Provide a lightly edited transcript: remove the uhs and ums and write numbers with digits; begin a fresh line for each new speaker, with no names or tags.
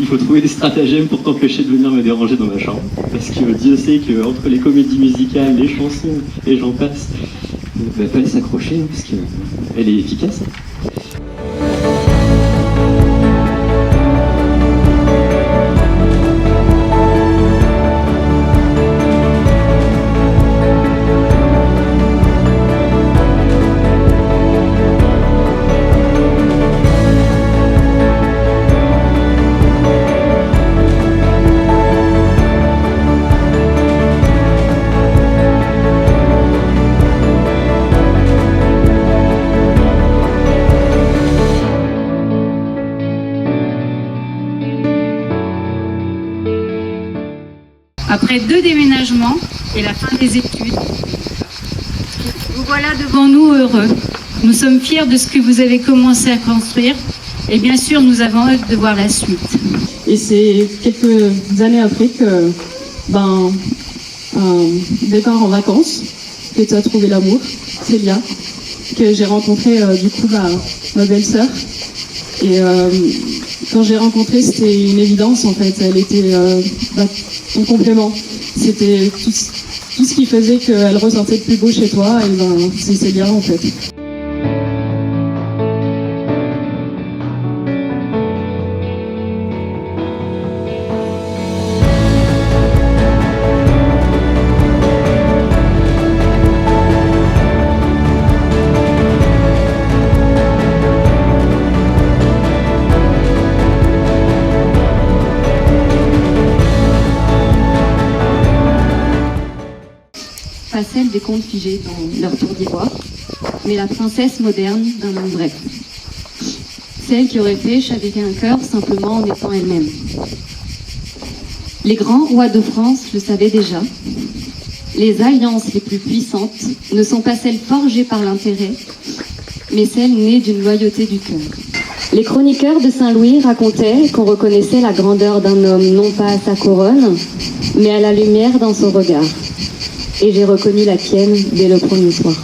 Il faut trouver des stratagèmes pour t'empêcher de venir me déranger dans ma chambre. Parce que Dieu sait qu'entre les comédies musicales, les chansons et j'en passe, fallait s'accrocher parce qu'elle est efficace.
Après 2 déménagements et la fin des études, vous voilà devant nous heureux. Nous sommes fiers de ce que vous avez commencé à construire et bien sûr nous avons hâte de voir la suite.
Et c'est quelques années après que, un départ en vacances, que tu as trouvé l'amour, Célia, que j'ai rencontré du coup ma belle-sœur. Et quand j'ai rencontré, c'était une évidence en fait. Elle était ton complément. C'était tout ce qui faisait qu'elle ressortait de plus beau chez toi. Et c'est Célia en fait.
Pas celle des contes figés dans leur tour d'ivoire, mais la princesse moderne d'un monde bref. Celle qui aurait fait chavirer un cœur simplement en étant elle-même. Les grands rois de France le savaient déjà. Les alliances les plus puissantes ne sont pas celles forgées par l'intérêt, mais celles nées d'une loyauté du cœur. Les chroniqueurs de Saint-Louis racontaient qu'on reconnaissait la grandeur d'un homme non pas à sa couronne, mais à la lumière dans son regard. Et j'ai reconnu la tienne dès le premier soir.